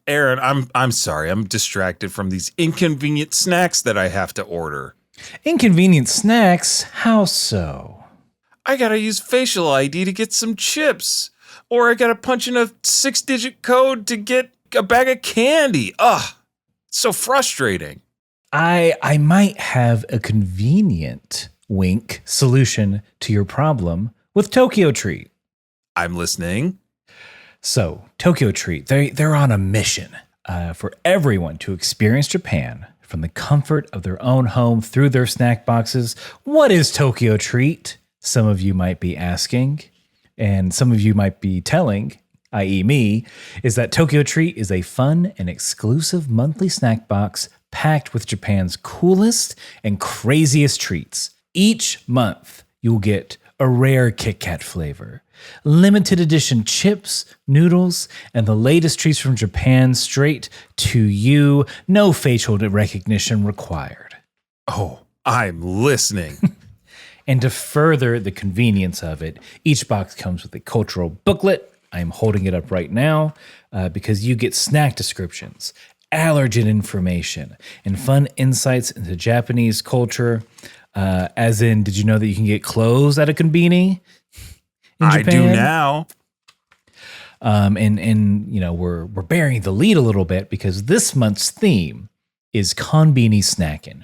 Aaron, I'm sorry. I'm distracted from these inconvenient snacks that I have to order. Inconvenient snacks? How so? I gotta use facial ID to get some chips. Or I gotta punch in a 6-digit code to get a bag of candy. Ugh, so frustrating. I might have a convenient wink solution to your problem with Tokyo Treat. I'm listening. So, Tokyo Treat, they're on a mission for everyone to experience Japan from the comfort of their own home through their snack boxes. What is Tokyo Treat? Some of you might be asking, and some of you might be telling, i.e. me, is that Tokyo Treat is a fun and exclusive monthly snack box packed with Japan's coolest and craziest treats. Each month, you'll get a rare Kit Kat flavor, limited edition chips, noodles, and the latest treats from Japan straight to you. No facial recognition required. Oh, I'm listening. And to further the convenience of it, each box comes with a cultural booklet. I'm holding it up right now because you get snack descriptions, allergen information, and fun insights into Japanese culture. As in, did you know that you can get clothes at a konbini in Japan? I do now. And you know, we're bearing the lead a little bit because this month's theme is konbini snacking.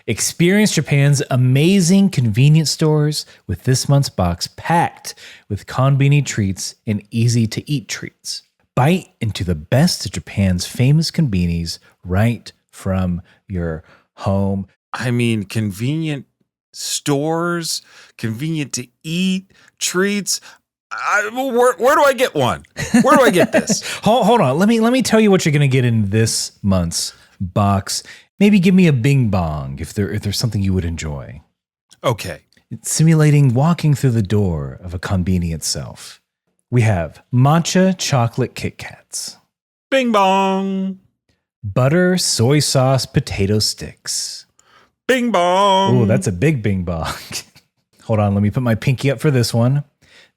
Experience Japan's amazing convenience stores with this month's box packed with konbini treats and easy-to-eat treats. Bite into the best of Japan's famous konbinis right from your home. I mean, convenient stores, convenient to eat, treats. Where do I get one? Where do I get this? Hold on. Let me tell you what you're going to get in this month's box. Maybe give me a bing bong if there's something you would enjoy. Okay. It's simulating walking through the door of a konbini itself. We have matcha chocolate Kit Kats. Bing bong. Butter soy sauce potato sticks. Bing bong. Oh, that's a big bing bong. Hold on, let me put my pinky up for this one.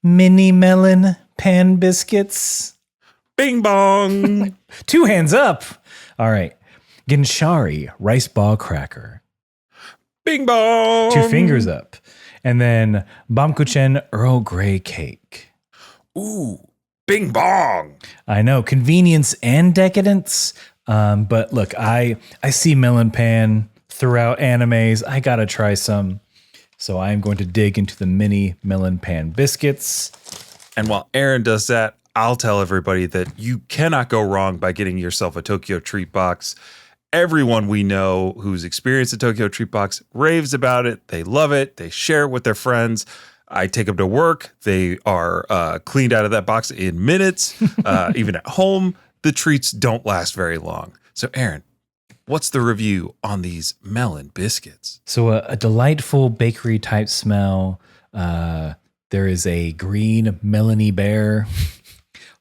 Mini melon pan biscuits. Bing bong. 2 hands up. All right. Ginshari rice ball cracker. Bing bong. 2 fingers up. And then Bamkuchen Earl Grey cake. Ooh, bing bong. I know, convenience and decadence. But look, I see melon pan throughout animes. I gotta try some. So I am going to dig into the mini melon pan biscuits. And while Aaron does that, I'll tell everybody that you cannot go wrong by getting yourself a Tokyo Treat box. Everyone we know who's experienced a Tokyo Treat box raves about it. They love it. They share it with their friends. I take them to work. They are cleaned out of that box in minutes. Even at home, the treats don't last very long. So Aaron, what's the review on these melon biscuits? So a delightful bakery type smell. There is a green melony bear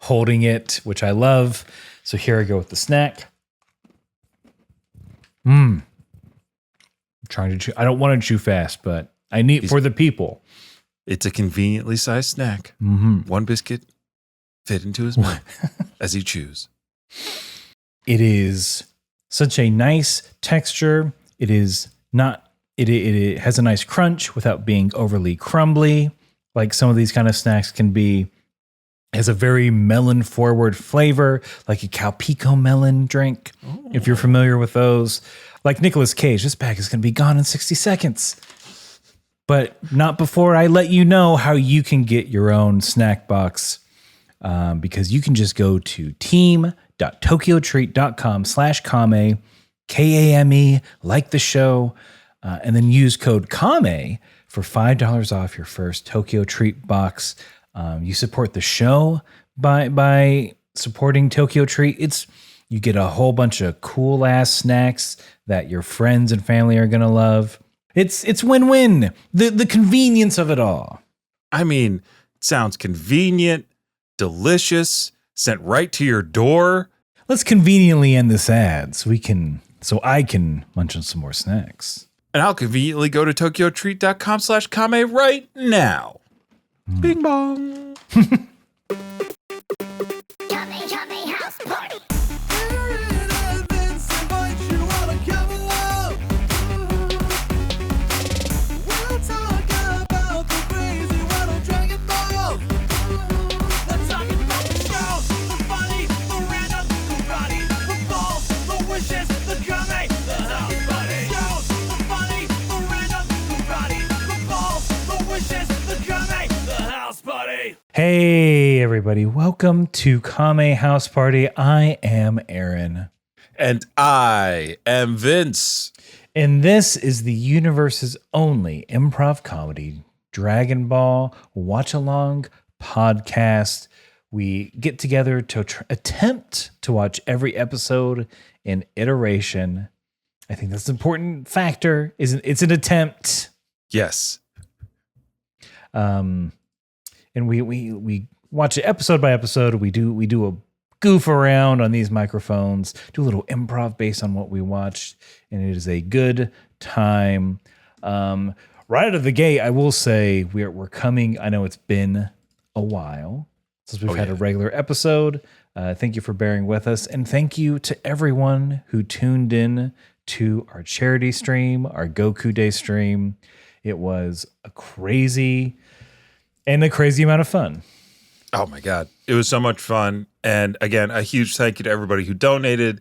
holding it, which I love. So here I go with the snack. I'm trying to chew. I don't want to chew fast, but I need for the people. It's a conveniently sized snack. Mm-hmm. 1 biscuit fit into his mouth as he chews. It is such a nice texture. It is not. It has a nice crunch without being overly crumbly, like some of these kind of snacks can be. It has a very melon forward flavor, like a Calpico melon drink. Oh. If you're familiar with those, like Nicolas Cage, this bag is going to be gone in 60 seconds. But not before I let you know how you can get your own snack box, because you can just go to team.tokyotreat.com/Kame, Kame, like the show, and then use code Kame for $5 off your first Tokyo Treat box. You support the show by supporting Tokyo Treat. You get a whole bunch of cool ass snacks that your friends and family are gonna love. It's win-win. The convenience of it all. I mean, it sounds convenient, delicious, sent right to your door. Let's conveniently end this ad so I can munch on some more snacks. And I'll conveniently go to tokyotreat.com/Kame right now. Bing bong. Kame House Party. Hey, everybody. Welcome to Kame House Party. I am Aaron. And I am Vince. And this is the universe's only improv comedy Dragon Ball watch-along podcast. We get together to attempt to watch every episode in iteration. I think that's an important factor. It's an attempt. Yes. And we watch it episode by episode. We do a goof around on these microphones, do a little improv based on what we watched, and it is a good time. Right out of the gate, I will say we're coming. I know it's been a while since we've had a regular episode. Thank you for bearing with us, and thank you to everyone who tuned in to our charity stream, our Goku Day stream. It was a crazy amount of fun. Oh my God. It was so much fun. And again, a huge thank you to everybody who donated,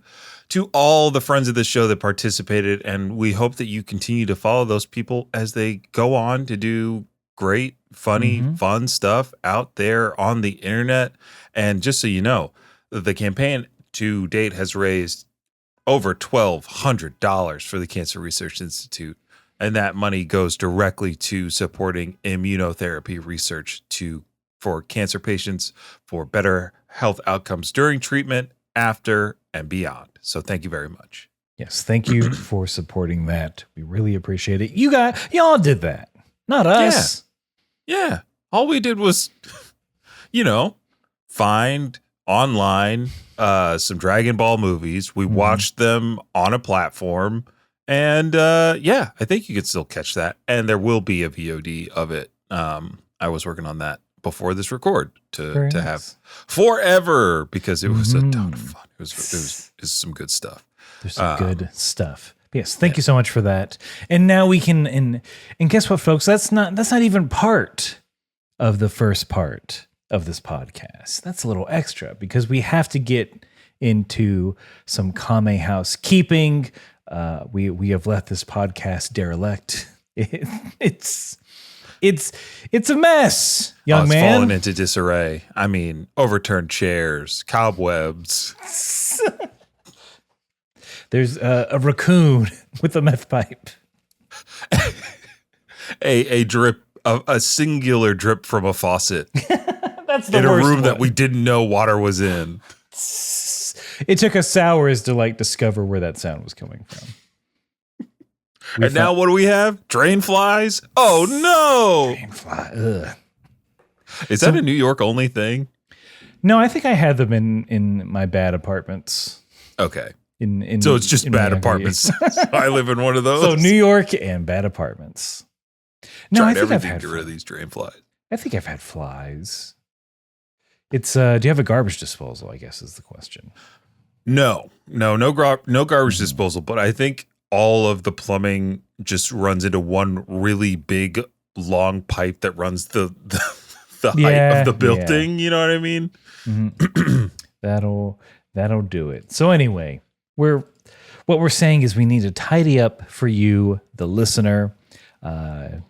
to all the friends of the show that participated. And we hope that you continue to follow those people as they go on to do great, funny, fun stuff out there on the internet. And just so you know, the campaign to date has raised over $1,200 for the Cancer Research Institute. And that money goes directly to supporting immunotherapy research for cancer patients, for better health outcomes during treatment, after, and beyond. So thank you very much. Yes, thank you for supporting that. We really appreciate it. Y'all did that, not us. Yeah. All we did was, find online some Dragon Ball movies. We watched them on a platform. And I think you could still catch that. And there will be a VOD of it. I was working on that before this record to have forever, because it was a ton of fun. It was some good stuff. There's some good stuff. Yes, thank you so much for that. And now we can and guess what, folks? That's not even part of the first part of this podcast. That's a little extra because we have to get into some Kame housekeeping. We have let this podcast derelict. It's a mess, young man. It's fallen into disarray. I mean, overturned chairs, cobwebs. There's a raccoon with a meth pipe. a drip, a singular drip from a faucet. That's the in worst a room one. that we didn't know water was in. It took us hours to discover where that sound was coming from. And now what do we have? Drain flies? Oh no! Drain fly. Ugh. Is that a New York only thing? No, I think I had them in my bad apartments. Okay. So it's just bad apartments. I live in one of those. So New York and bad apartments. No, I think I've had to get rid of these drain flies. I think I've had flies. It's do you have a garbage disposal, I guess is the question. No garbage disposal, but I think all of the plumbing just runs into one really big long pipe that runs the height of the building. Yeah. You know what I mean? Mm-hmm. That'll do it. So anyway, what we're saying is we need to tidy up for you, the listener,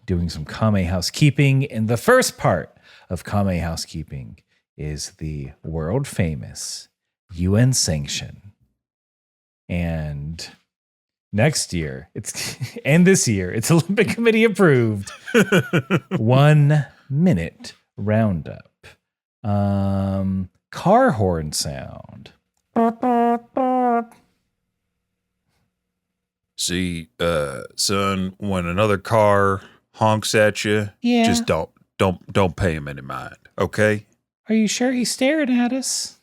doing some Kame housekeeping. And the first part of Kame housekeeping is the world famous UN sanction. And next year, this year, it's Olympic Committee approved 1 minute roundup. Car horn sound. See, son, when another car honks at you, just don't pay him any mind, okay? Are you sure he's staring at us?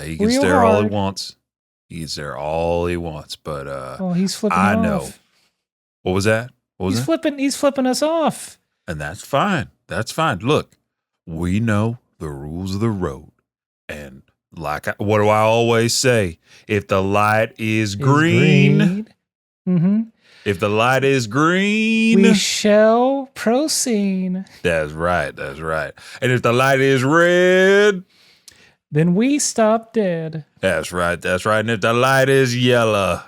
He can stare all he wants. He can stare all he wants, but he's flipping off. I know. What was that? He's flipping us off. And that's fine. That's fine. Look, we know the rules of the road. And what do I always say? If the light is green. Mm-hmm. If the light is green, we shall proceed. That's right. And if the light is red, then we stop dead. That's right. And if the light is yellow,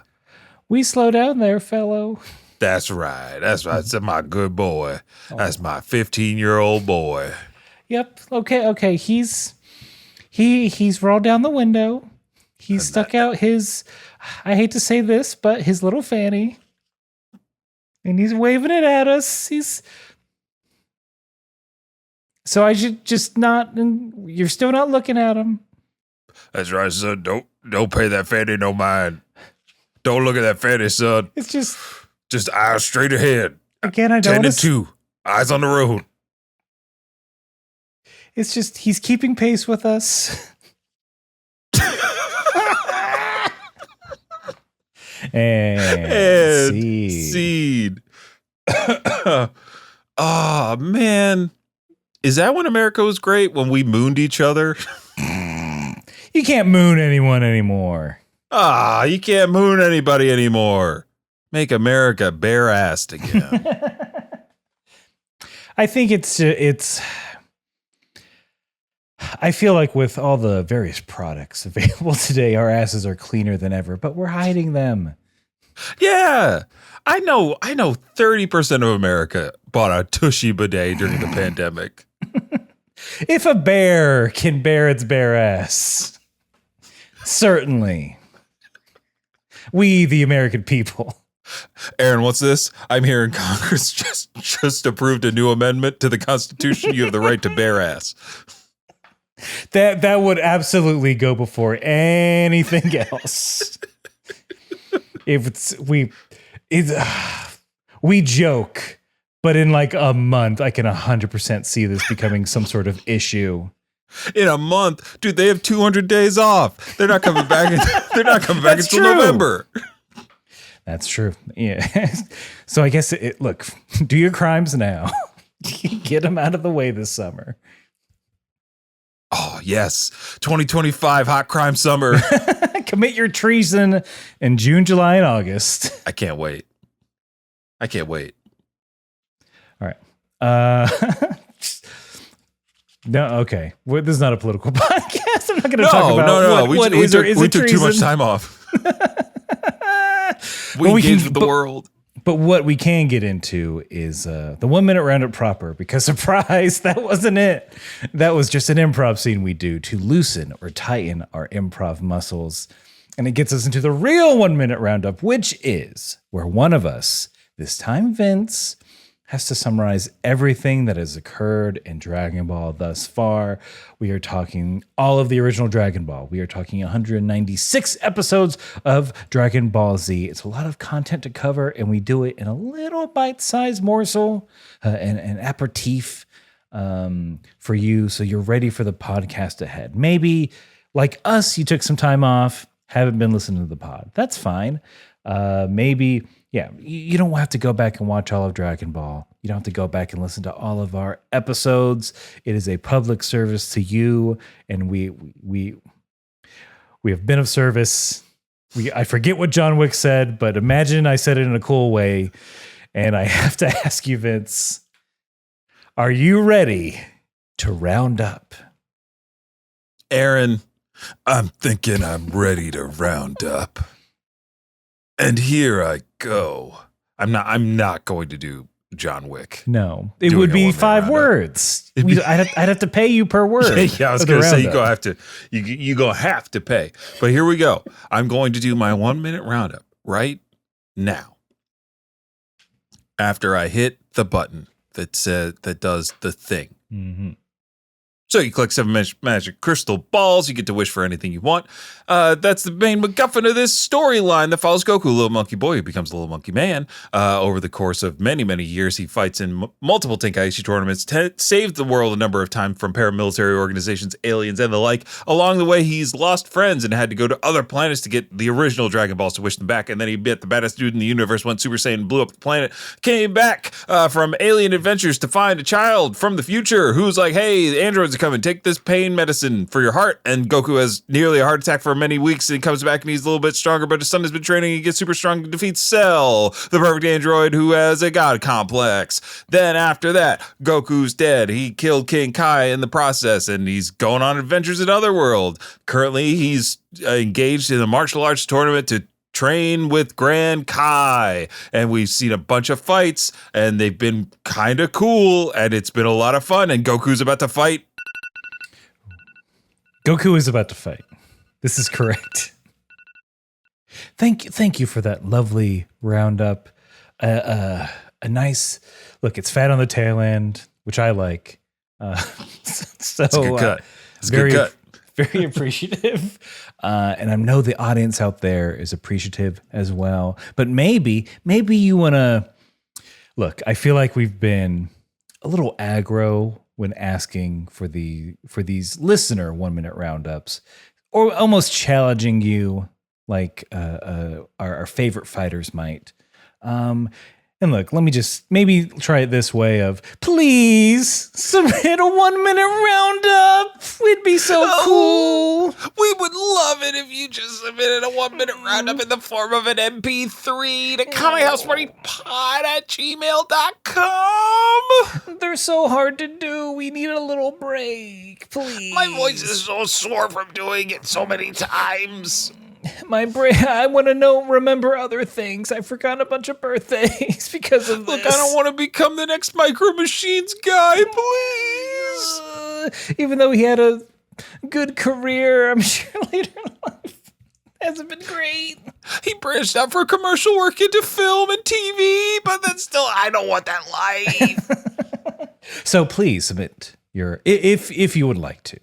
we slow down there, fellow. That's right. That's my good boy. That's my 15-year-old boy. Yep. Okay. He's rolled down the window. He's stuck out his, I hate to say this, but his little fanny. And he's waving it at us. So I should just not, you're still not looking at him. That's right, son. Don't pay that fanny no mind. Don't look at that fanny, son. It's just eyes straight ahead. Again, I don't 10 and 2. Eyes on the road. It's just he's keeping pace with us. and seed. Oh, man. Is that when America was great? When we mooned each other? You can't moon anyone anymore. You can't moon anybody anymore. Make America bare-assed again. I think it's I feel like with all the various products available today, our asses are cleaner than ever, but we're hiding them. Yeah. I know 30% of America bought a Tushy bidet during the pandemic. If a bear can bear its bare ass, certainly. We, the American people. Aaron, what's this? I'm hearing Congress just approved a new amendment to the Constitution. You have the right to bear ass. That would absolutely go before anything else. We joke, but in like a month, I can 100% see this becoming some sort of issue. In a month, dude, they have 200 days off. They're not coming back. Until true. November. That's true. Yeah. So I guess look, do your crimes now. Get them out of the way this summer. Oh, yes. 2025 hot crime summer. Commit your treason in June, July, and August. I can't wait. All right. No, okay. This is not a political podcast. I'm not going to talk about what is or isn't we took treason. too much time off. we engaged with the world. But what we can get into is the 1 minute roundup proper, because surprise, that wasn't it. That was just an improv scene we do to loosen or tighten our improv muscles. And it gets us into the real 1 minute roundup, which is where one of us, this time Vince, has to summarize everything that has occurred in Dragon Ball thus far. We are talking all of the original Dragon Ball. We are talking 196 episodes of Dragon Ball Z. It's a lot of content to cover, and we do it in a little bite-sized morsel, an aperitif for you, so you're ready for the podcast ahead. Maybe, like us, you took some time off, haven't been listening to the pod. That's fine. Maybe... Yeah, you don't have to go back and watch all of Dragon Ball. You don't have to go back and listen to all of our episodes. It is a public service to you, and we have been of service. I forget what John Wick said, but imagine I said it in a cool way. And I have to ask you, Vince, are you ready to round up? Aaron, I'm thinking I'm ready to round up. And here I go. I'm not going to do John Wick. No, it would be 5 words. I'd have to pay you per word. Yeah, I was going to say you gonna have to pay. But here we go. I'm going to do my 1 minute roundup right now. After I hit the button that does the thing. Mm-hmm. So you click 7 magic crystal balls. You get to wish for anything you want. That's the main MacGuffin of this storyline that follows Goku, little monkey boy who becomes a little monkey man. Over the course of many, many years, he fights in multiple Tenkaichi tournaments, saved the world a number of times from paramilitary organizations, aliens, and the like. Along the way, he's lost friends and had to go to other planets to get the original Dragon Balls to wish them back. And then he met the baddest dude in the universe, went Super Saiyan, blew up the planet, came back from alien adventures to find a child from the future who's like, hey, the androids are coming, take this pain medicine for your heart. And Goku has nearly a heart attack for many weeks, and he comes back and he's a little bit stronger, but his son has been training, he gets super strong and defeats Cell, the perfect android who has a god complex. Then after that, Goku's dead. He killed King Kai in the process, and he's going on adventures in Otherworld. Currently, he's engaged in a martial arts tournament to train with Grand Kai. And we've seen a bunch of fights, and they've been kind of cool, and it's been a lot of fun, and Goku's about to fight. Goku is about to fight. This is correct. Thank you for that lovely roundup. A nice look. It's fat on the tail end, which I like. So It's a good cut. It's a good cut. Very appreciative. And I know the audience out there is appreciative as well. But maybe you want to look. I feel like we've been a little aggro when asking for these listener 1 minute roundups, or almost challenging you like our favorite fighters might. And look, let me just maybe try it this way of, please submit a 1 minute roundup. We'd be so cool. We would love it if you just submitted a 1 minute roundup in the form of an MP3 to kamehousepartypod@gmail.com. They're so hard to do. We need a little break, please. My voice is so sore from doing it so many times. My brain, I want to remember other things. I forgot a bunch of birthdays because of this. Look, I don't want to become the next Micro Machines guy, please. Even though he had a good career, I'm sure later in life hasn't been great. He branched out for commercial work into film and TV, but then still, I don't want that life. So please submit if you would like to.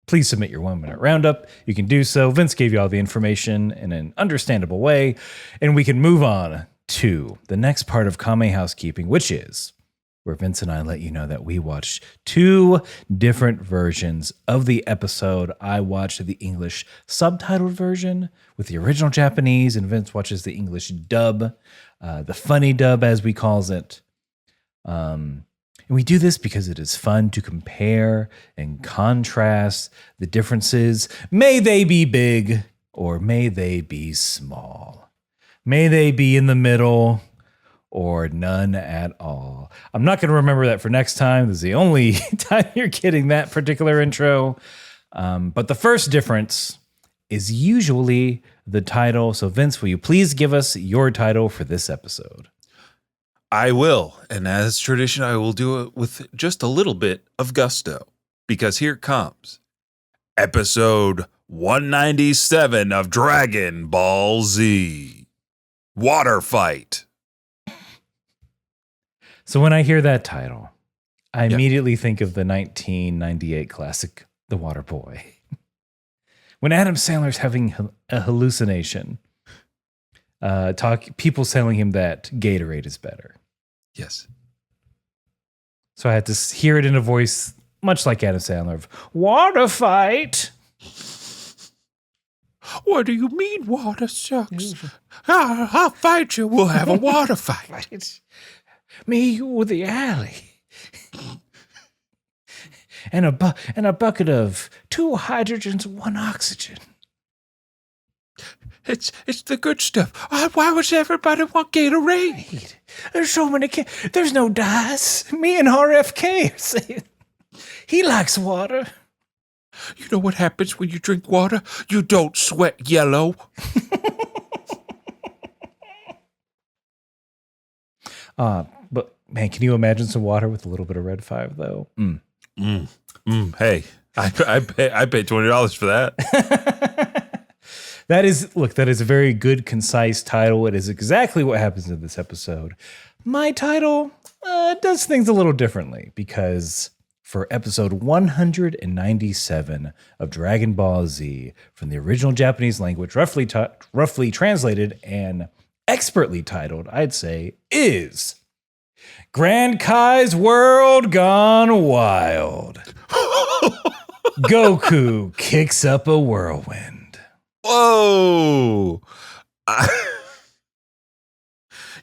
Please submit your 1 minute roundup. You can do so. Vince gave you all the information in an understandable way, and we can move on to the next part of Kame Housekeeping, which is where Vince and I let you know that we watched 2 different versions of the episode. I watched the English subtitled version with the original Japanese, and Vince watches the English dub, the funny dub as we calls it. And we do this because it is fun to compare and contrast the differences. May they be big or may they be small. May they be in the middle or none at all. I'm not going to remember that for next time. This is the only time you're getting that particular intro. But the first difference is usually the title. So Vince, will you please give us your title for this episode? I will, and as tradition, I will do it with just a little bit of gusto, because here comes episode 197 of Dragon Ball Z, Water Fight. So when I hear that title, I immediately think of the 1998 classic, The Water Boy. When Adam Sandler's having a hallucination, people telling him that Gatorade is better. Yes. So I had to hear it in a voice much like Adam Sandler of water fight. What do you mean water sucks? I'll fight you. We'll have a water fight. Me, you, with the alley. and a bucket of 2 hydrogens, 1 oxygen. It's the good stuff. Why would everybody want Gatorade? There's so many kids. There's no dyes. Me and RFK are saying he likes water. You know what happens when you drink water? You don't sweat yellow. But man, can you imagine some water with a little bit of Red 5 though? Hey, I paid $20 for that. That is a very good, concise title. It is exactly what happens in this episode. My title does things a little differently because for episode 197 of Dragon Ball Z from the original Japanese language, roughly translated and expertly titled, I'd say, is Grand Kai's World Gone Wild. Goku kicks up a whirlwind. Whoa.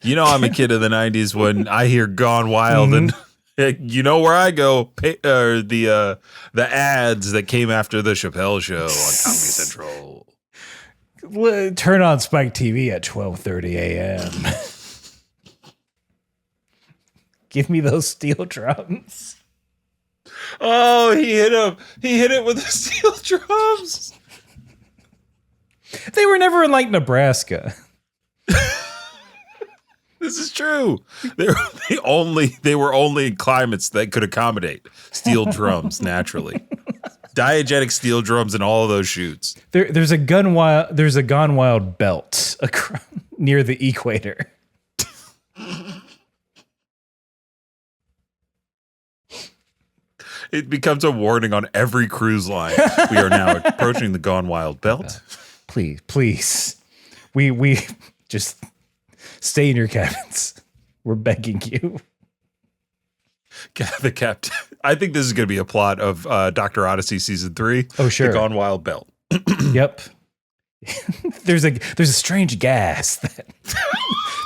You know I'm a kid of the 90s when I hear Gone Wild, and you know where I go, the ads that came after the Chappelle Show on Comedy Central. Turn on Spike TV at 12:30 a.m. Give me those steel drums. Oh, he hit him. He hit it with the steel drums. They were never in like Nebraska. true. They were only in climates that could accommodate steel drums naturally. Diegetic steel drums in all of those shoots. There's a Gone Wild belt near the equator. It becomes a warning on every cruise line. We are now approaching the Gone Wild belt. Please. We just stay in your cabins. We're begging you. The captain. I think this is going to be a plot of Dr. Odyssey season 3. Oh, sure. The Gone Wild belt. Yep. There's a strange gas that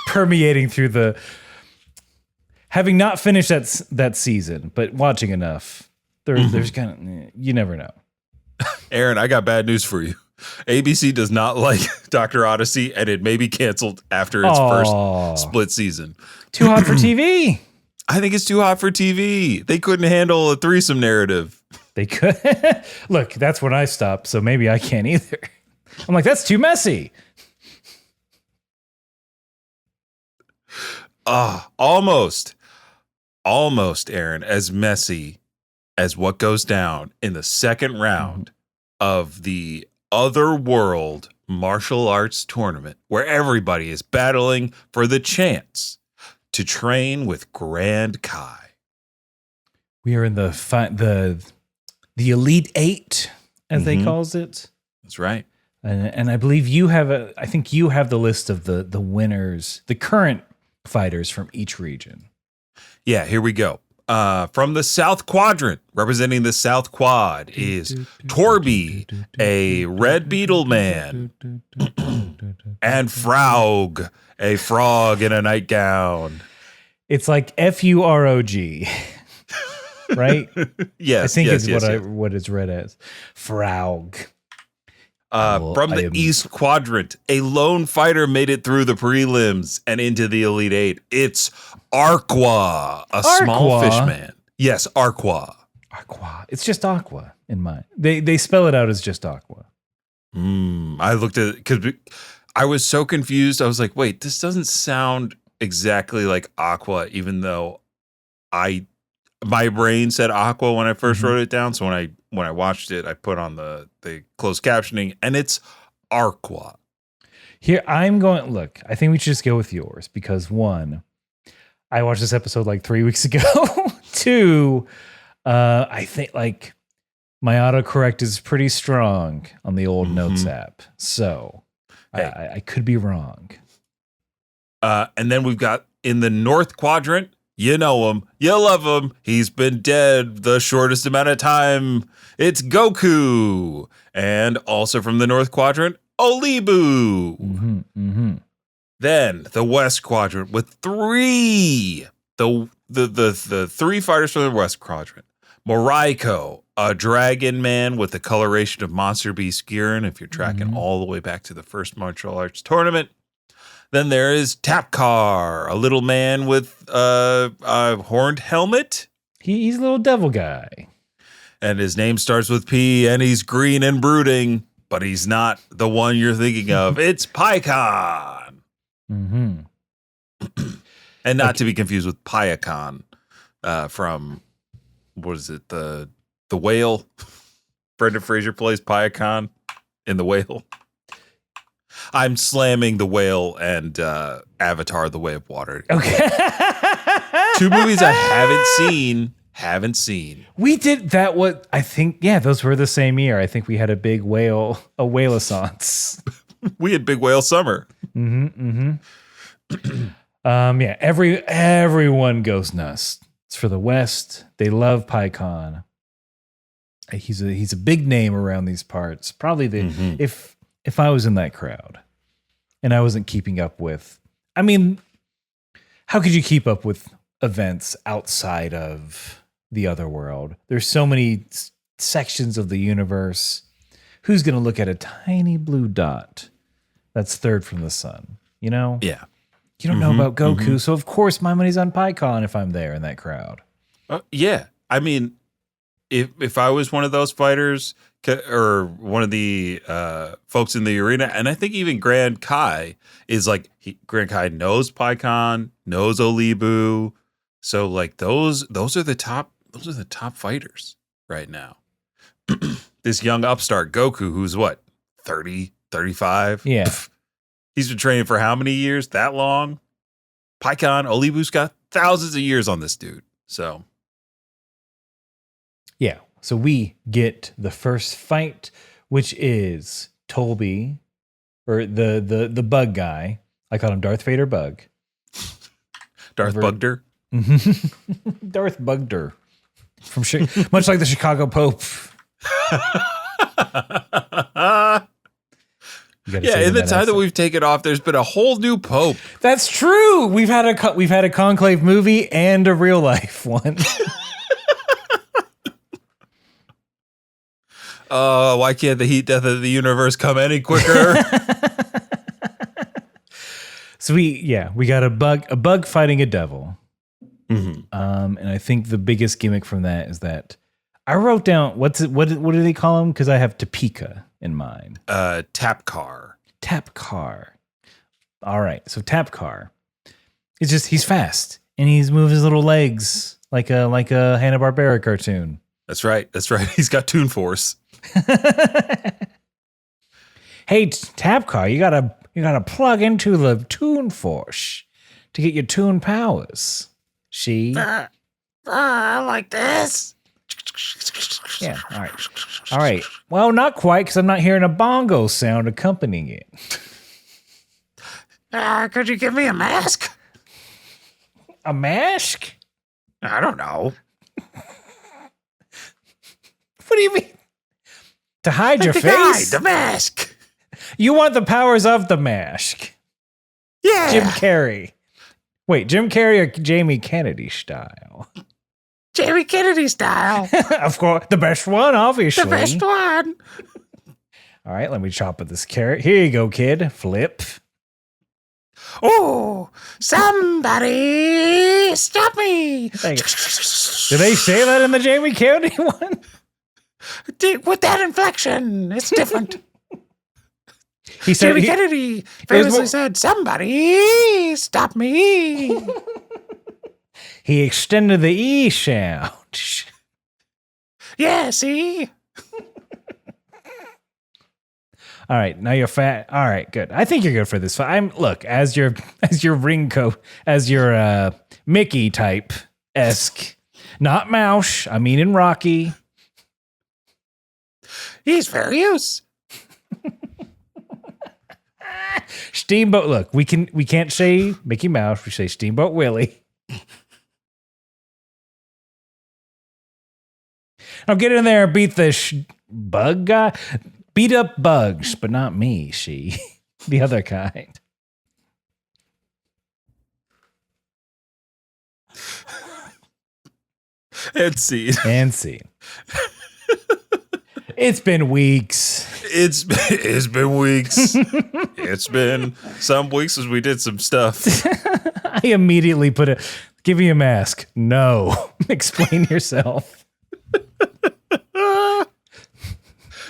permeating through the. Having not finished that season, but watching enough, there's kind of, you never know. Aaron, I got bad news for you. ABC does not like Dr. Odyssey, and it may be canceled after its first split season. Too hot for TV. I think it's too hot for TV. They couldn't handle a threesome narrative. They could. Look, that's when I stopped, so maybe I can't either. I'm like, that's too messy. Almost, Aaron, as messy as what goes down in the second round of the Otherworld martial arts tournament, where everybody is battling for the chance to train with Grand Kai. We are in the Elite Eight, as they calls it. That's right. And I believe I think you have the list of the winners, the current fighters from each region. Yeah, here we go. From the South Quadrant, representing the South Quad, is Torby, a red beetle man, and Fraug, a frog in a nightgown. It's like FUROG, right? Yes, I think yes, it's what it's read as. Fraug. From the East Quadrant, a lone fighter made it through the prelims and into the Elite Eight. It's Arqua, a small fish man. Yes, Arqua. Aqua. It's just Aqua in mine. They spell it out as just Aqua. I looked at it because I was so confused. I was like, wait, this doesn't sound exactly like Aqua, even though my brain said Aqua when I first wrote it down. So when I watched it, I put on the closed captioning, and it's Arqua. Here, look, I think we should just go with yours because 1, I watched this episode like 3 weeks ago. 2, I think like my autocorrect is pretty strong on the old Notes app. So hey. I could be wrong. And then we've got in the North Quadrant, you know him, you love him. He's been dead the shortest amount of time. It's Goku. And also from the North Quadrant, Olibu. Then the West Quadrant with 3. The 3 fighters from the West Quadrant. Moraiko, a dragon man with the coloration of Monster Beast Girin, if you're tracking all the way back to the first martial arts tournament. Then there is Tapkar, a little man with a horned helmet. He's a little devil guy. And his name starts with P, and he's green and brooding, but he's not the one you're thinking of. It's Paikon. And not to be confused with Paikon from, what is it, the Whale? Brendan Fraser plays Paikon in The Whale. I'm slamming The Whale and Avatar: The Way of Water. Okay. 2 movies I haven't seen. We did that. What I think, yeah, those were the same year. I think we had a big whale-a-essence. We had Big Whale Summer. Yeah, everyone goes nuts. It's for the West. They love Paikon. He's a big name around these parts. Probably if I was in that crowd and I wasn't keeping up with, I mean, how could you keep up with events outside of the other world? There's so many sections of the universe. Who's going to look at a tiny blue dot that's third from the sun? You know? Yeah. You don't know about Goku, so of course my money's on Paikon if I'm there in that crowd. Yeah. I mean, if I was one of those fighters, or one of the folks in the arena, and I think even Grand Kai is like Grand Kai knows PyCon, knows Olibu, so like those are the top fighters right now. This young upstart Goku, who's what 30, 35. Yeah, he's been training for how many years? That long? PyCon, Olibu's got thousands of years on this dude. So yeah. So we get the first fight, which is Tolby, or the bug guy. I call him Darth Vader Bug. Darth Bugder. Darth Bugder. From much like the Chicago Pope. Yeah, in the time that we've taken off, there's been a whole new pope. That's true. We've had a Conclave movie and a real life one. Why can't the heat death of the universe come any quicker? So we got a bug fighting a devil. Mm-hmm. And I think the biggest gimmick from that is that I wrote down what do they call him? Because I have Topeka in mind. Tapcar. All right, so Tapcar. It's just he's fast and he's moving his little legs like a Hanna-Barbera cartoon. That's right. He's got Toon Force. Hey, Tapcar, you gotta plug into the Toon Force to get your Toon powers. Like this. Yeah. All right. Well, not quite, because I'm not hearing a bongo sound accompanying it. Could you give me a mask? A mask? I don't know. What do you mean? To hide your face? Guy, the mask. You want the powers of the mask? Yeah. Jim Carrey. Wait, Jim Carrey or Jamie Kennedy style? Jamie Kennedy style. Of course, the best one, obviously. The best one. All right, let me chop at this carrot. Here you go, kid. Flip. Oh, somebody stop me. Did they say that in the Jamie Kennedy one? With that inflection, it's different. He said Jamie Kennedy famously said, somebody stop me. He extended the E sound. Yeah, see? All right, now you're fat. All right, good. I think you're good for this fight. Look, as your Ringo, as your Mickey type esque, not Mouse. I mean in Rocky. He's fair use. Steamboat. Look, we can't say Mickey Mouse. We say Steamboat Willie. Now get in there and beat the bug guy. Beat up bugs, but not me. The other kind. And scene. It's been weeks. It's been weeks. It's been some weeks since we did some stuff. I immediately give me a mask. No. Explain yourself.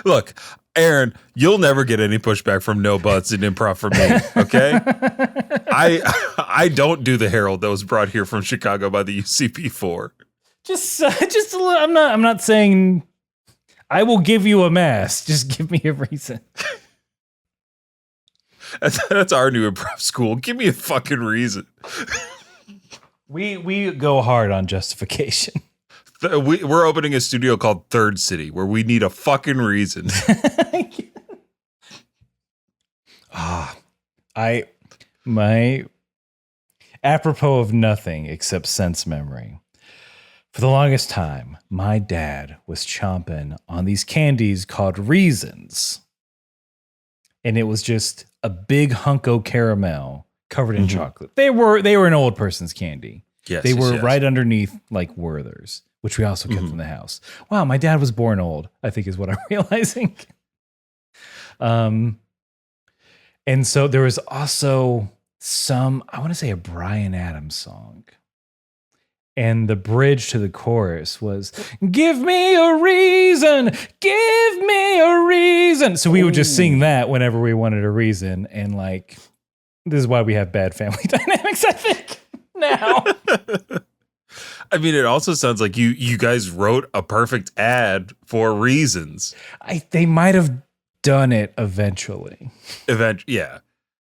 Look, Aaron, you'll never get any pushback from No Butts in improv from me, okay? I don't do the herald that was brought here from Chicago by the UCP4. Just a little. I'm not saying I will give you a mask. Just give me a reason. That's our new improv school. Give me a fucking reason. We go hard on justification. We're opening a studio called Third City where we need a fucking reason. Apropos of nothing except sense memory. For the longest time, my dad was chomping on these candies called Reasons. And it was just a big hunko caramel covered in chocolate. They were an old person's candy. Yes, they were yes. right underneath like Werther's, which we also kept in the house. Wow, my dad was born old, I think is what I'm realizing. And so there was also I want to say a Bryan Adams song. And the bridge to the chorus was, give me a reason, give me a reason. So we would just sing that whenever we wanted a reason. And like, this is why we have bad family dynamics, I think, now. I mean, it also sounds like you guys wrote a perfect ad for reasons. They might have done it eventually. Yeah.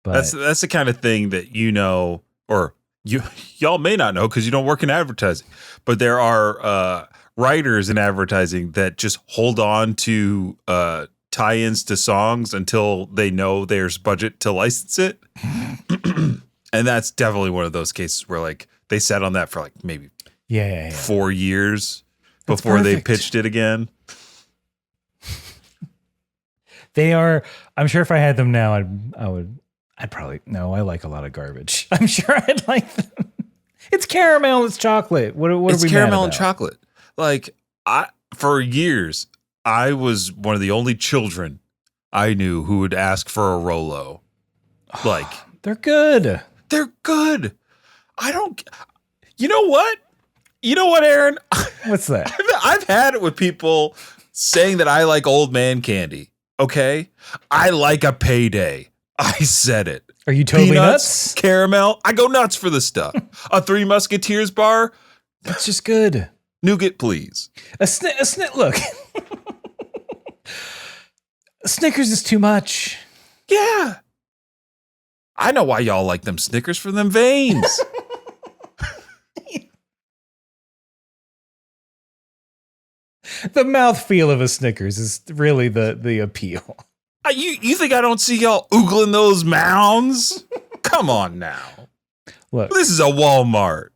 But That's the kind of thing that or y'all may not know because you don't work in advertising, but there are writers in advertising that just hold on to tie-ins to songs until they know there's budget to license it. And that's definitely one of those cases where like they sat on that for like maybe 4 years before they pitched it again. They are. I'm sure if I had them now, I'd probably no. I like a lot of garbage. I'm sure I'd like them. It's caramel. It's chocolate. What are we mad about? It's caramel and chocolate. Like for years, I was one of the only children I knew who would ask for a Rolo. Like they're good. They're good. You know what? You know what, Aaron? What's that? I've had it with people saying that I like old man candy. Okay? I like a payday. I said it. Are you totally nuts? Caramel. I go nuts for this stuff. A Three Musketeers bar. That's just good. Nougat, please. Look. Snickers is too much. Yeah. I know why y'all like them Snickers for them veins. The mouthfeel of a Snickers is really the appeal. You think I don't see y'all oogling those mounds? Come on now. Look, this is a Walmart.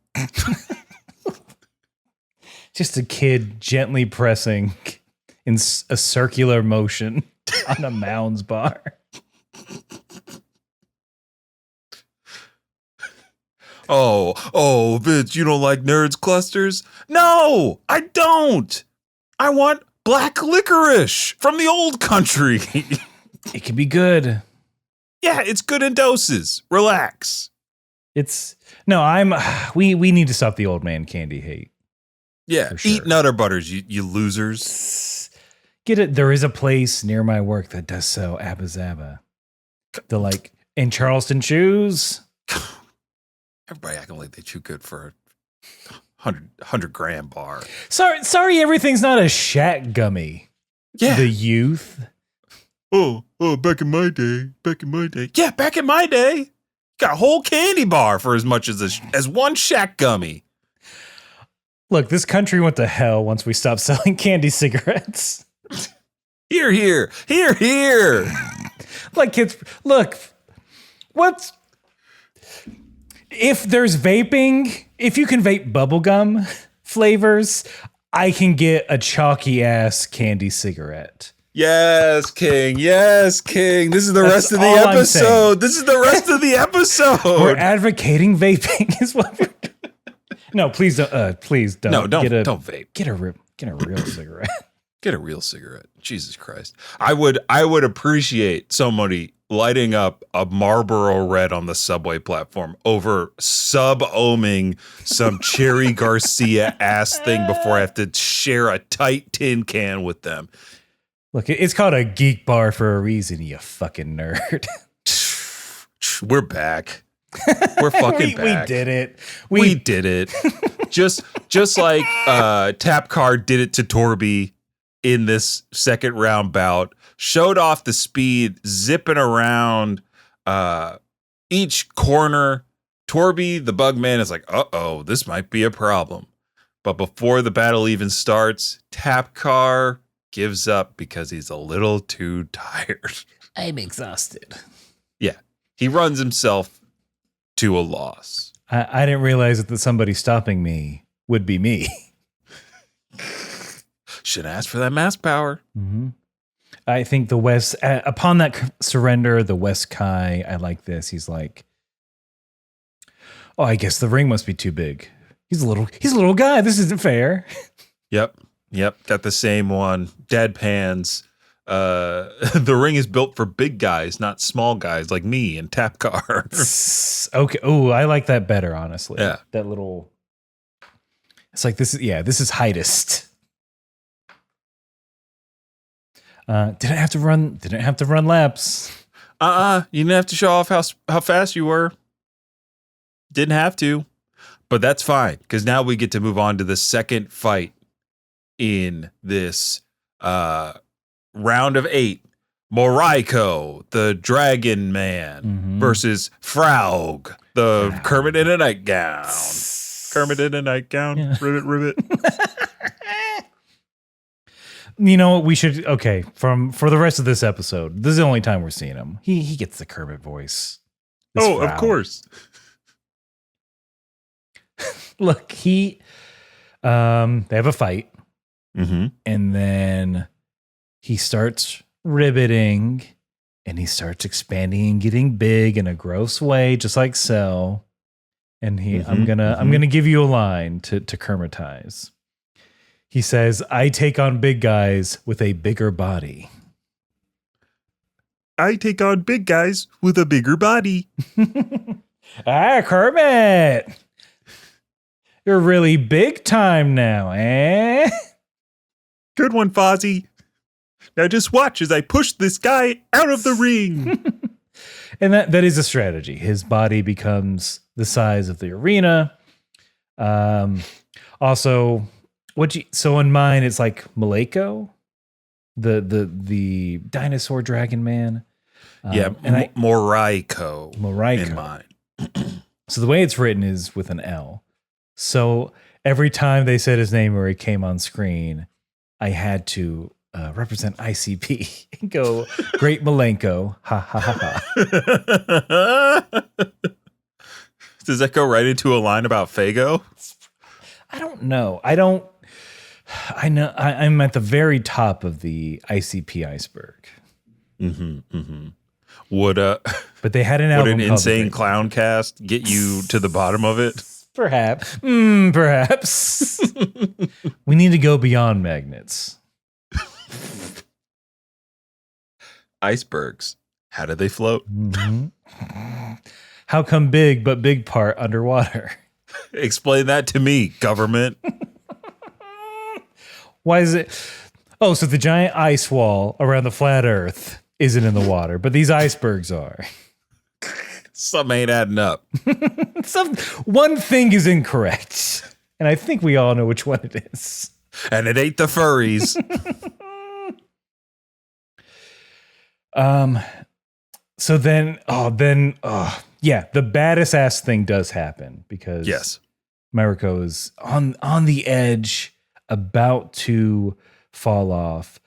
Just a kid gently pressing in a circular motion on a Mounds bar. Oh, Vince, you don't like Nerds Clusters? No, I don't. I want black licorice from the old country. It can be good. Yeah, it's good in doses. Relax. We need to stop the old man candy hate. Yeah, sure. Eat Nutter Butters, you losers. Get it. There is a place near my work that does sell Abba Zaba. In Charleston chews. Everybody acting like they chew good for a 100 gram bar. Sorry, everything's not a Shack gummy. Yeah. The youth. Oh, back in my day. Yeah, back in my day. Got a whole candy bar for as much as one Shack gummy. Look, this country went to hell once we stopped selling candy cigarettes. Here. Like kids, look, if there's vaping, if you can vape bubblegum flavors, I can get a chalky ass candy cigarette. Yes, King. This is the rest of the episode. We're advocating vaping is what we're doing. No, please don't. No, don't vape. Get a real cigarette. Get a real cigarette. Jesus Christ. I would appreciate somebody lighting up a Marlboro Red on the subway platform over sub-ohming some Cherry Garcia ass thing before I have to share a tight tin can with them. Look, it's called a geek bar for a reason, you fucking nerd. We're back. We're fucking back. We did it. We did it. just like Tap Card did it to Torby in this second round bout. Showed off the speed, zipping around each corner. Torby, the Bugman, is like, uh-oh, this might be a problem. But before the battle even starts, Tap Car gives up because he's a little too tired. I'm exhausted. Yeah. He runs himself to a loss. I didn't realize that somebody stopping me would be me. Should ask for that mass power. Mm-hmm. I think the West, upon that surrender, the West Kai, I like this. He's like, oh, I guess the ring must be too big. He's a little guy. This isn't fair. Yep. Got the same one. Deadpans. The ring is built for big guys, not small guys like me and Tap Car. Okay. Oh, I like that better, honestly. Yeah. That little. It's like this is heightest. Didn't have to run laps. You didn't have to show off how fast you were. Didn't have to. But that's fine, because now we get to move on to the second fight in this round of 8. Moriko, the Dragon Man, versus Fraug, the Kermit in a nightgown. Kermit in a nightgown. Yeah. Ribbit. You know what? We should, for the rest of this episode, this is the only time we're seeing him. He gets the Kermit voice. Of course. Look, they have a fight, and then he starts ribbiting, and he starts expanding and getting big in a gross way, just like Cell. And I'm gonna give you a line to Kermitize. He says, "I take on big guys with a bigger body." I take on big guys with a bigger body. Kermit. You're really big time now, eh? Good one, Fozzie. Now just watch as I push this guy out of the ring. And that is a strategy. His body becomes the size of the arena. Also, so in mine, it's like Maleko, the dinosaur dragon man. Moriko in mine. So the way it's written is with an L. So every time they said his name or he came on screen, I had to represent ICP and go, "Great Malenko." Ha ha ha ha. Does that go right into a line about Fago? I don't know. I know I'm at the very top of the ICP iceberg. But they had an album. Would an insane clown cast get you to the bottom of it? Perhaps. Perhaps. We need to go beyond magnets. Icebergs. How do they float? How come big, but big part underwater? Explain that to me, government. Why is it? Oh, so the giant ice wall around the flat Earth isn't in the water, but these icebergs are. Something ain't adding up. One thing is incorrect, and I think we all know which one it is. And it ain't the furries. So then, the baddest ass thing does happen because Mariko is on the edge, about to fall off,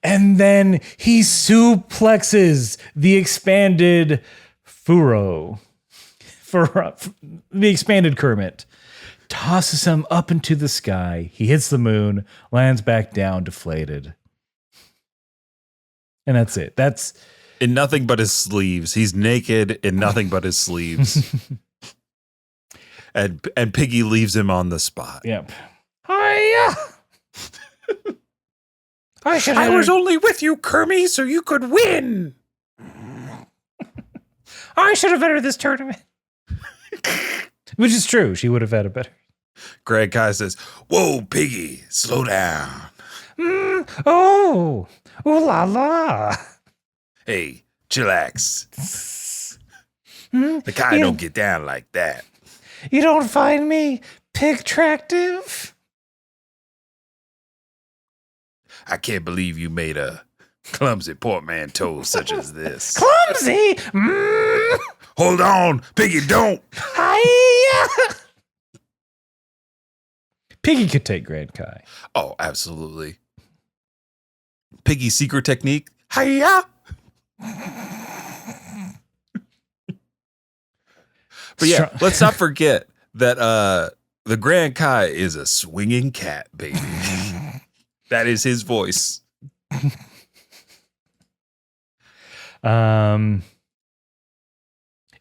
and then he suplexes the expanded Furo, the expanded Kermit, tosses him up into the sky. He hits the moon, lands back down, deflated. And that's it. That's in nothing but his sleeves. He's naked in nothing but his sleeves. and Piggy leaves him on the spot. Yep. Hiya! I was only with you, Kermie, so you could win. I should have entered this tournament. Which is true. She would have had a better. Greg Kai says, "Whoa, Piggy, slow down." Oh, ooh la la. Hey, chillax. The Kai don't get down like that. You don't find me pig-tractive? I can't believe you made a clumsy portmanteau such as this. Clumsy? Hold on, Piggy, don't. Hiya! Piggy could take Grand Kai. Oh, absolutely. Piggy's secret technique. Hiya! But yeah, let's not forget that the Grand Kai is a swinging cat, baby. That is his voice. And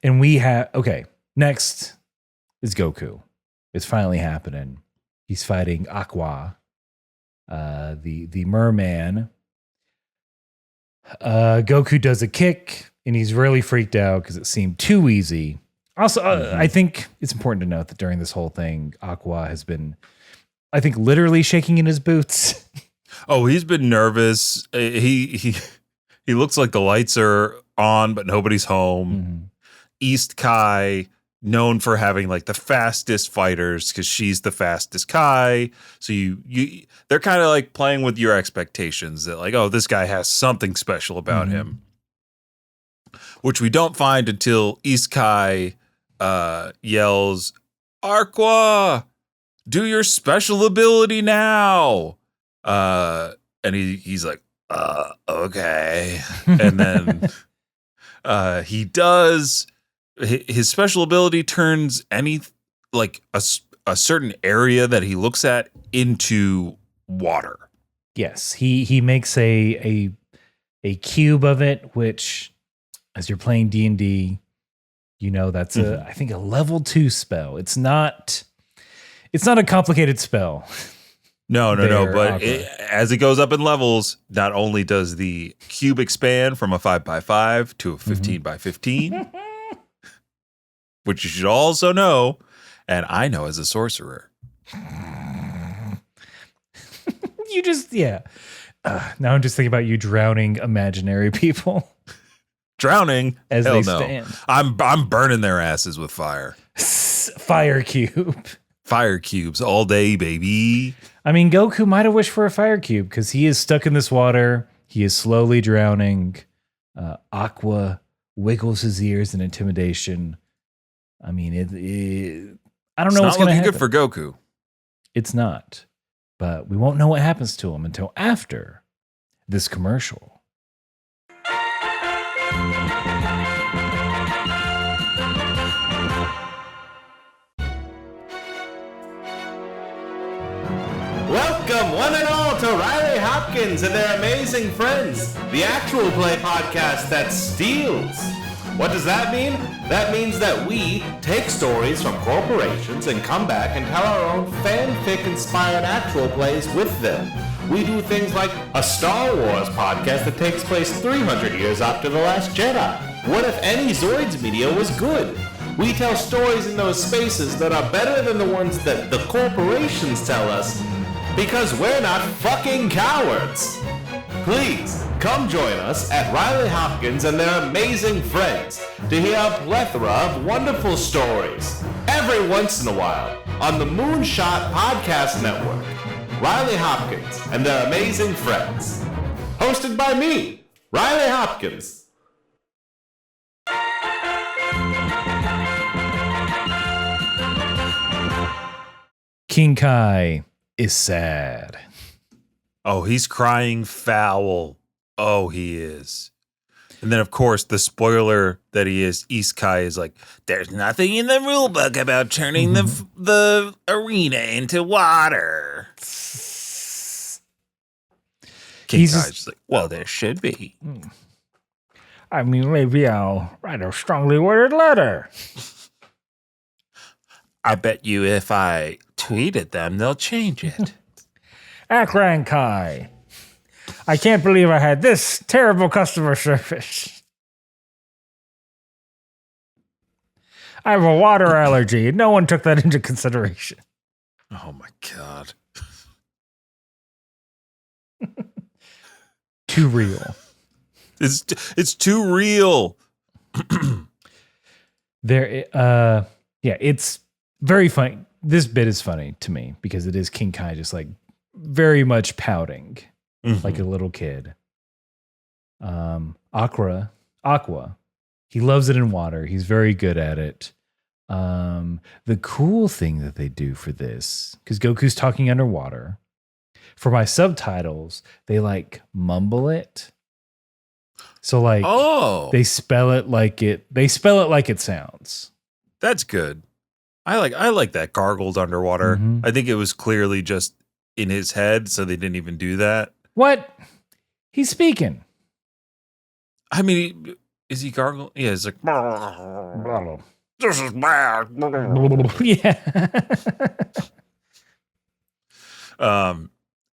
we have next is Goku. It's finally happening. He's fighting Aqua, the merman. Goku does a kick, and he's really freaked out because it seemed too easy. Also, I think it's important to note that during this whole thing, Aqua has been I think literally shaking in his boots. Oh, he's been nervous. He looks like the lights are on, but nobody's home. Mm-hmm. East Kai, known for having like the fastest fighters because she's the fastest Kai. So they're kind of like playing with your expectations that like, oh, this guy has something special about him, which we don't find until East Kai yells, "Aqua, do your special ability now." And he's like, okay. And then he does. His special ability turns like a certain area that he looks at into water. Yes, he makes a cube of it, which, as you're playing D&D, that's I think a level 2 spell. It's not a complicated spell. No. But as it goes up in levels, not only does the cube expand from a 5x5 to a 15x15, which you should also know, and I know as a sorcerer. Now I'm just thinking about you drowning imaginary people. Drowning? As Hell they no. stand. I'm burning their asses with fire. Fire cube. Fire cubes all day, baby. I mean, Goku might have wished for a fire cube because he is stuck in this water. He is slowly drowning. Aqua wiggles his ears in intimidation. I mean, I don't know what's going to happen. It's not looking good for Goku. It's not. But we won't know what happens to him until after this commercial. Welcome, one and all, to Riley Hopkins and their amazing friends, the actual play podcast that steals. What does that mean? That means that we take stories from corporations and come back and tell our own fanfic-inspired actual plays with them. We do things like a Star Wars podcast that takes place 300 years after The Last Jedi. What if any Zoids media was good? We tell stories in those spaces that are better than the ones that the corporations tell us, because we're not fucking cowards. Please, come join us at Riley Hopkins and their amazing friends to hear a plethora of wonderful stories every once in a while on the Moonshot Podcast Network. Riley Hopkins and their amazing friends. Hosted by me, Riley Hopkins. King Kai is sad. Oh, he's crying foul. Oh, he is. And then, of course, the spoiler that he is, East Kai is like, there's nothing in the rule book about turning the arena into water. King Kai's just like, well, there should be. I mean, maybe I'll write a strongly worded letter. I bet you if I tweet at them, they'll change it. Akran Kai, I can't believe I had this terrible customer service. I have a water allergy. No one took that into consideration. Oh, my God. Too real. It's too real. It's very funny. This bit is funny to me because it is King Kai just like very much pouting like a little kid. Aqua, he loves it in water. He's very good at it. The cool thing that they do for this, because Goku's talking underwater, for my subtitles, they like mumble it. So like they spell it like it sounds. That's good. I like that gargled underwater. I think it was clearly just in his head, so they didn't even do that. What? He's speaking. I mean, is he gargling? Yeah, it's like, this is bad. Yeah.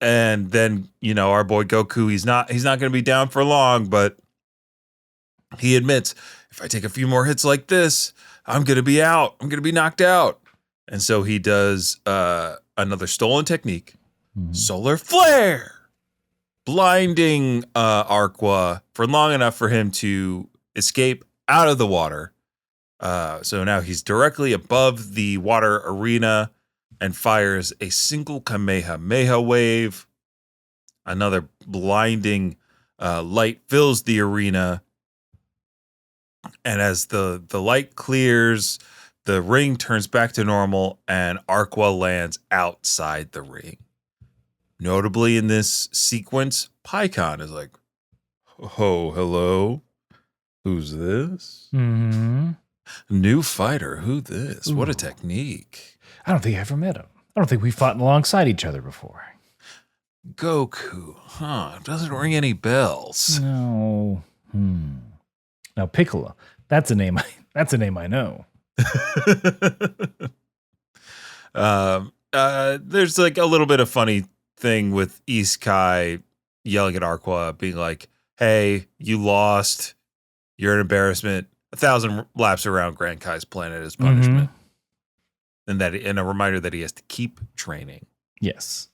And then, our boy Goku, he's not going to be down for long, but he admits, if I take a few more hits like this, I'm going to be out. I'm going to be knocked out. And so he does another stolen technique, solar flare, blinding Arqua for long enough for him to escape out of the water. So now he's directly above the water arena and fires a single Kamehameha wave. Another blinding light fills the arena. And as the light clears, the ring turns back to normal and Arqua lands outside the ring. Notably in this sequence, Pycon is like, "Oh, hello. Who's this? Mm-hmm. New fighter. Who this? Ooh. What a technique. I don't think I ever met him. I don't think we fought alongside each other before. Goku. Huh. Doesn't ring any bells." No. Now Piccolo. That's a name. That's a name I know. There's like a little bit of funny thing with Iskai yelling at Arqua, being like, "Hey, you lost. You're an embarrassment. 1,000 laps around Grand Kai's planet as punishment." And a reminder that he has to keep training. Yes.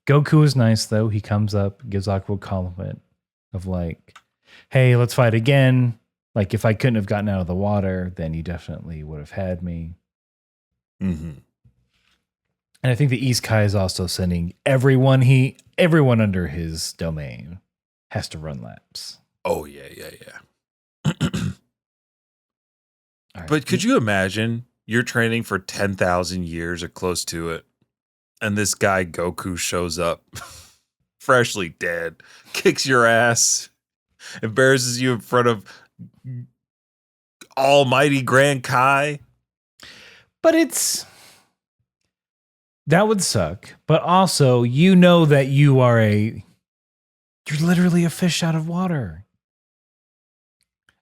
Goku is nice though. He comes up, gives Aqua a compliment of like, "Hey, let's fight again. Like if I couldn't have gotten out of the water, then you definitely would have had me." Mm-hmm. And I think the East Kai is also sending everyone under his domain has to run laps. Oh yeah. All right. But could you imagine you're training for 10,000 years or close to it, and this guy Goku shows up, freshly dead, kicks your ass, embarrasses you in front of Almighty Grand Kai? But that would suck. But also, you know that you're literally a fish out of water.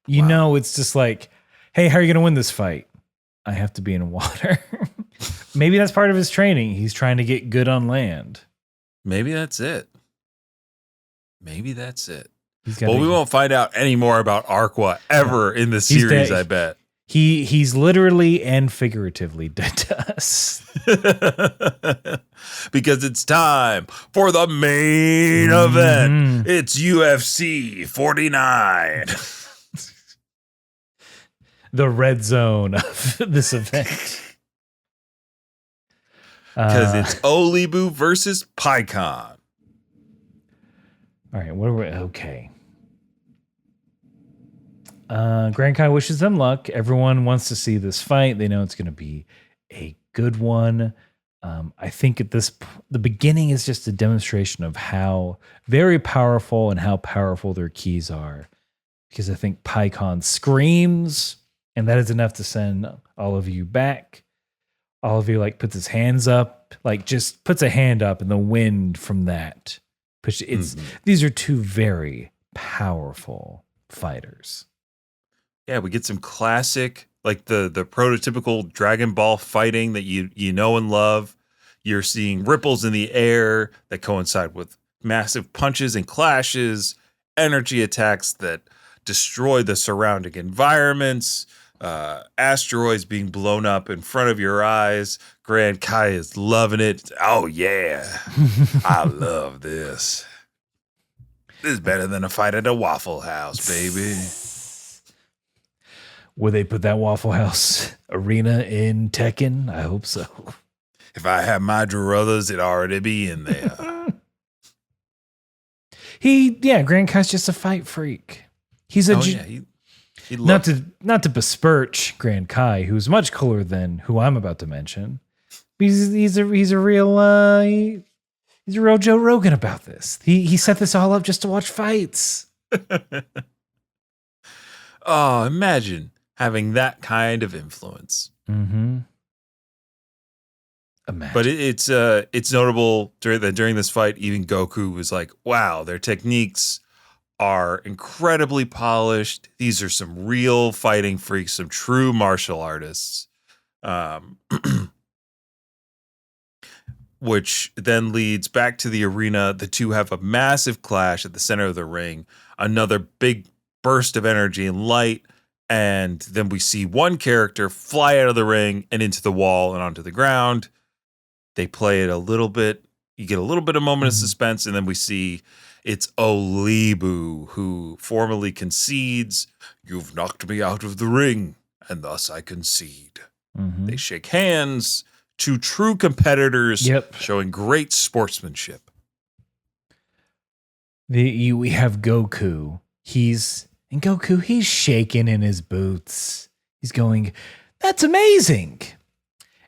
You Wow. know, it's just like, hey, how are you going to win this fight? I have to be in water. Maybe that's part of his training. He's trying to get good on land. Maybe that's it. He's Well, we won't find out any more about Arqua ever in the series, I bet. He's literally and figuratively dead to us. Because it's time for the main event. It's UFC 49. The red zone of this event. Because it's Olibu versus Pycon. All right, okay. Grand Kai wishes them luck. Everyone wants to see this fight. They know it's going to be a good one. I think the beginning is just a demonstration of how very powerful and how powerful their keys are. Because I think Pycon screams, and that is enough to send all of you back. All of you puts his hands up, just puts a hand up, and the wind from that. These are two very powerful fighters. Yeah, we get some classic, the prototypical Dragon Ball fighting that you know and love. You're seeing ripples in the air that coincide with massive punches and clashes, energy attacks that destroy the surrounding environments, asteroids being blown up in front of your eyes. Grand Kai is loving it. Oh, yeah. I love this. This is better than a fight at a Waffle House, baby. Would they put that Waffle House arena in Tekken? I hope so. If I had my druthers, it'd already be in there. Grand Kai's just a fight freak. He's He not to besmirch Grand Kai, who's much cooler than who I'm about to mention. He's a real Joe Rogan about this. He set this all up just to watch fights. Oh, imagine having that kind of influence. Mm-hmm. Imagine. But it's notable during this fight, even Goku was like, wow, their techniques are incredibly polished. These are some real fighting freaks, some true martial artists. Which then leads back to the arena. The two have a massive clash at the center of the ring. Another big burst of energy and light. And then we see one character fly out of the ring and into the wall and onto the ground. They play it a little bit. You get a little bit of moment of suspense, and then we see it's Olibu who formally concedes, "You've knocked me out of the ring, and thus I concede." They shake hands. Two true competitors, showing great sportsmanship. We have Goku. He's shaking in his boots. He's going, "That's amazing."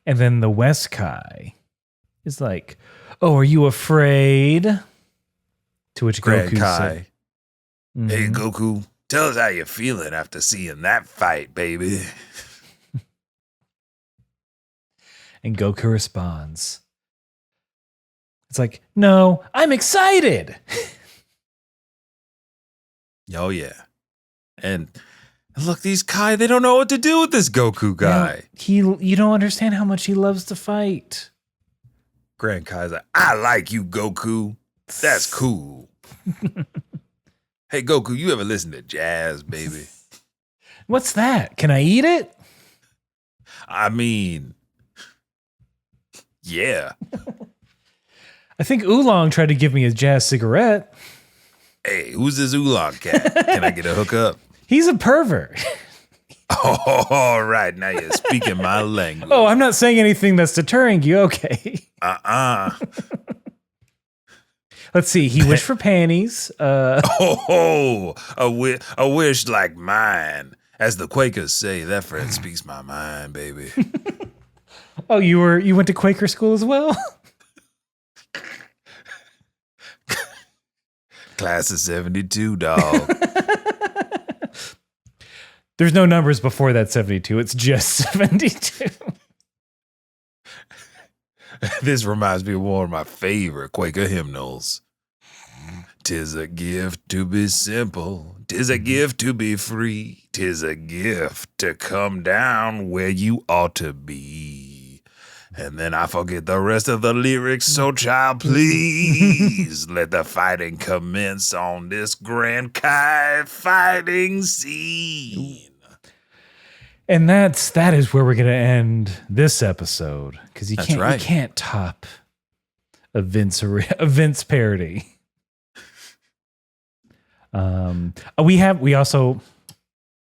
And then the West Kai is like, "Oh, are you afraid?" To which Grand Goku Kai, said, "Hey, Goku, tell us how you're feeling after seeing that fight, baby." And Goku responds, it's like, "No, I'm excited." Oh, yeah. And look, these Kai, they don't know what to do with this Goku guy. You don't understand how much he loves to fight. Grand Kai's like, "I like you, Goku. That's cool." Hey, Goku, you ever listen to jazz, baby? What's that? Can I eat it? I mean, yeah. I think Oolong tried to give me a jazz cigarette. Hey, who's this Oolong cat? Can I get a hookup? He's a pervert. Oh, all right. Now you're speaking my language. Oh, I'm not saying anything that's deterring you. Okay. Let's see. He wished for panties. A wish like mine. As the Quakers say, that friend speaks my mind, baby. Oh, you went to Quaker school as well? Class of 72, dog. There's no numbers before that 72. It's just 72. This reminds me of one of my favorite Quaker hymnals. "'Tis a gift to be simple. 'Tis a gift to be free. 'Tis a gift to come down where you ought to be." And then I forget the rest of the lyrics, so child, please let the fighting commence on this Grand Kai fighting scene. And that is where we're going to end this episode, because you can't top a Vince parody. We also,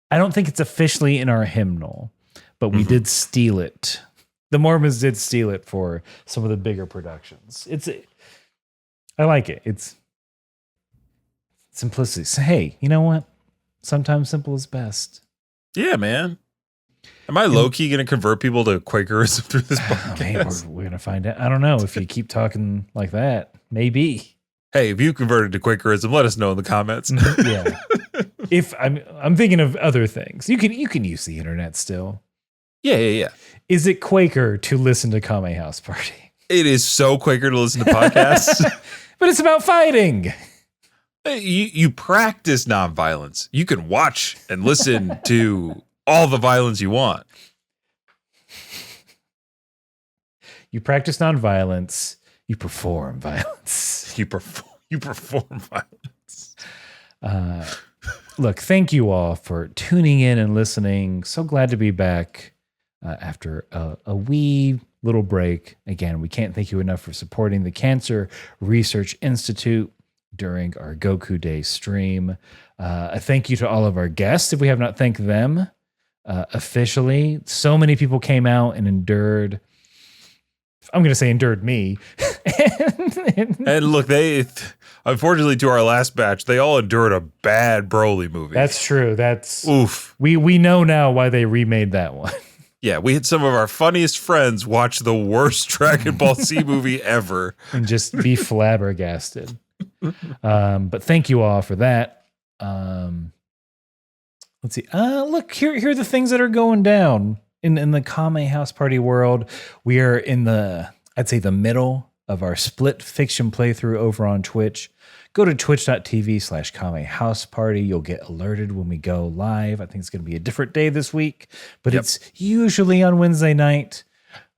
I don't think it's officially in our hymnal, but we did steal it. The Mormons did steal it for some of the bigger productions. I like it. It's simplicity. So, hey, you know what? Sometimes simple is best. Yeah, man. Am I low-key going to convert people to Quakerism through this podcast? We're going to find out. I don't know if you keep talking like that. Maybe. Hey, if you converted to Quakerism, let us know in the comments. Yeah. If I'm thinking of other things. You can use the internet still. Yeah. Is it Quaker to listen to Kame House Party? It is so Quaker to listen to podcasts. But it's about fighting. You practice nonviolence. You can watch and listen to all the violence you want. You practice nonviolence. You perform violence. You perform violence. Look, thank you all for tuning in and listening. So glad to be back after a wee little break. Again, we can't thank you enough for supporting the Cancer Research Institute during our Goku Day stream. A thank you to all of our guests, if we have not thanked them officially. So many people came out and endured. I'm going to say endured me. And look, they unfortunately to our last batch, they all endured a bad Broly movie. That's true. That's oof. We know now why they remade that one. Yeah, we had some of our funniest friends watch the worst Dragon Ball Z movie ever and just be flabbergasted. But thank you all for that. Let's see. Look, here are the things that are going down in the Kame House Party world. We are in I'd say the middle of our split fiction playthrough over on Twitch. Go to twitch.tv/Kame House Party. You'll get alerted when we go live. I think it's going to be a different day this week, but it's usually on Wednesday night.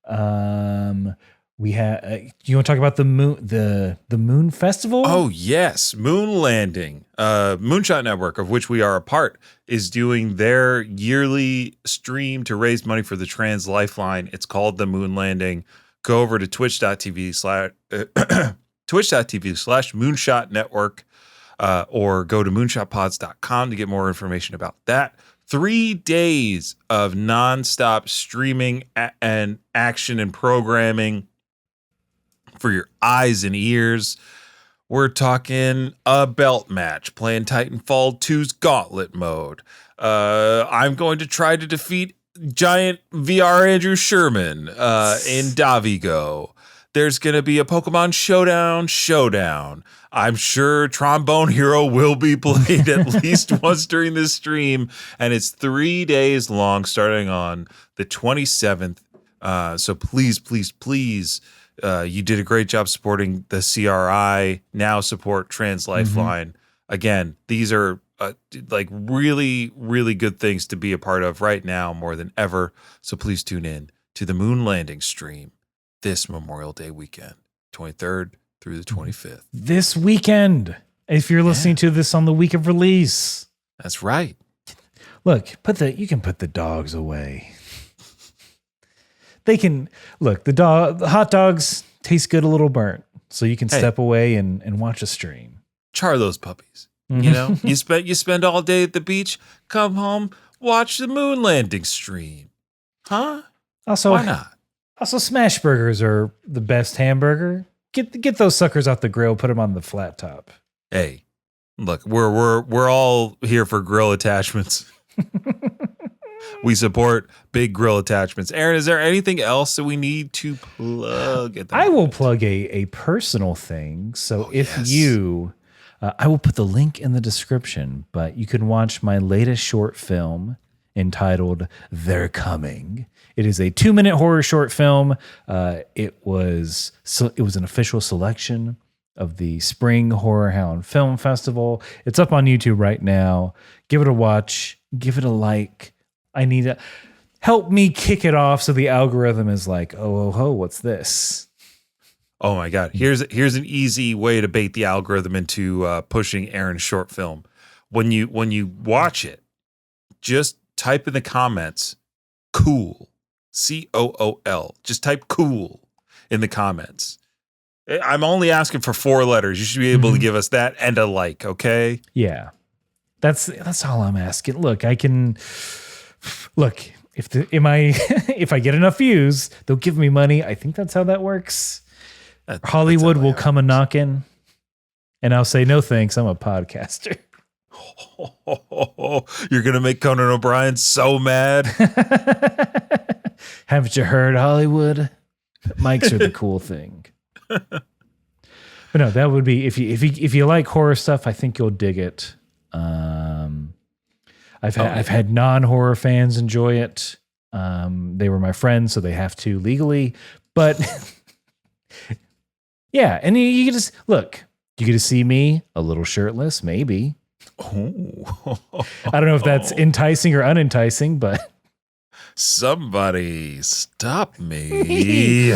We have. You want to talk about the Moon Festival? Oh yes, Moon Landing. Moonshot Network, of which we are a part, is doing their yearly stream to raise money for the Trans Lifeline. It's called the Moon Landing. go over to twitch.tv/Moonshot Network, or go to moonshotpods.com to get more information about that. 3 days of nonstop streaming and action and programming for your eyes and ears. We're talking a belt match, playing Titanfall 2's Gauntlet mode. I'm going to try to defeat giant VR Andrew Sherman in Davigo. There's going to be a Pokemon Showdown. I'm sure Trombone Hero will be played at least once during this stream, and it's 3 days long, starting on the 27th. So please, you did a great job supporting the CRI. Now support Trans Lifeline. Again, these are like really, really good things to be a part of right now more than ever. So please tune in to the Moon Landing stream this Memorial Day weekend, 23rd through the 25th. This weekend, if you're listening to this on the week of release. That's right. Look, you can put the dogs away. They can look, the hot dogs taste good a little burnt. So you can step away and watch a stream. Char those puppies. You know, you spend all day at the beach, come home, watch the Moon Landing stream. Huh? Also, why not? Also, smash burgers are the best hamburger. Get those suckers off the grill, put them on the flat top. Hey, look, we're all here for grill attachments. We support big grill attachments. Aaron, is there anything else that we need to plug? I will plug a personal thing. So I will put the link in the description, but you can watch my latest short film entitled They're Coming. It is a 2-minute horror short film. It was an official selection of the Spring Horror Hound Film Festival. It's up on YouTube right now. Give it a watch. Give it a like. I need to help me kick it off so the algorithm is like, oh, what's this? Oh my God. Here's an easy way to bait the algorithm into pushing Aaron's short film. When you watch it, just type in the comments, cool. COOL. Just type cool in the comments. I'm only asking for 4 letters. You should be able to give us that and a like, okay? Yeah. That's all I'm asking. Look, I can if I get enough views, they'll give me money. I think that's how that works. Hollywood will come a knocking and I'll say no thanks. I'm a podcaster. You're going to make Conan O'Brien so mad. Haven't you heard, Hollywood? Mics are the cool thing. But no, that would be if you like horror stuff, I think you'll dig it. I've had non-horror fans enjoy it. They were my friends, so they have to legally. But yeah, and you can just look. You get to see me a little shirtless, maybe. Oh. I don't know if that's enticing or unenticing, but somebody stop me.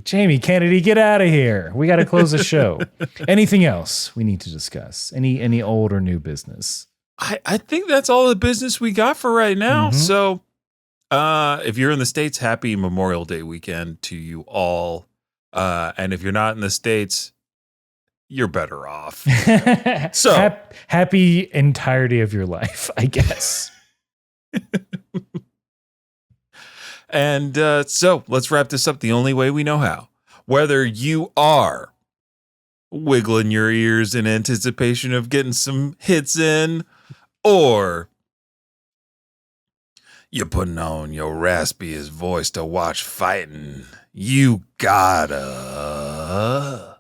Jamie Kennedy, get out of here. We got to close the show. Anything else we need to discuss? Any old or new business? I think that's all the business we got for right now. So if you're in the States, happy Memorial Day weekend to you all. And if you're not in the States, you're better off. So happy entirety of your life, I guess. And so let's wrap this up the only way we know how. Whether you are wiggling your ears in anticipation of getting some hits in, or you're putting on your raspiest voice to watch fighting, you gotta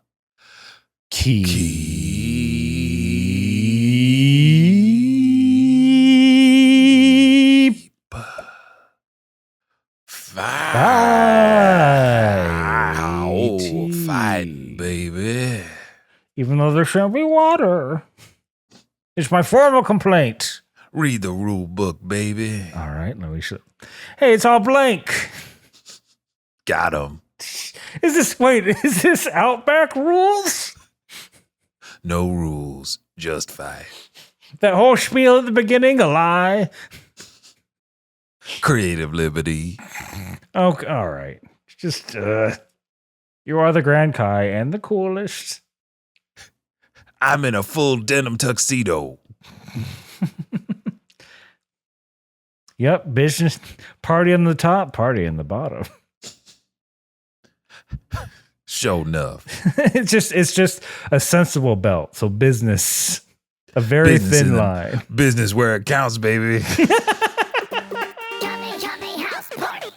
keep fighting, baby. Even though there shall be water. It's my formal complaint. Read the rule book, baby. All right, no, we should. Hey, it's all blank. Got him. Is this Outback rules? No rules, just fight. That whole spiel at the beginning, a lie. Creative liberty. Okay, all right. Just You are the Grand Kai and the coolest. I'm in a full denim tuxedo. Yep, business party on the top, party in the bottom. Show enough. It's just a sensible belt. So business, a very Business thin line. Business where it counts, baby. Kame Kame house party.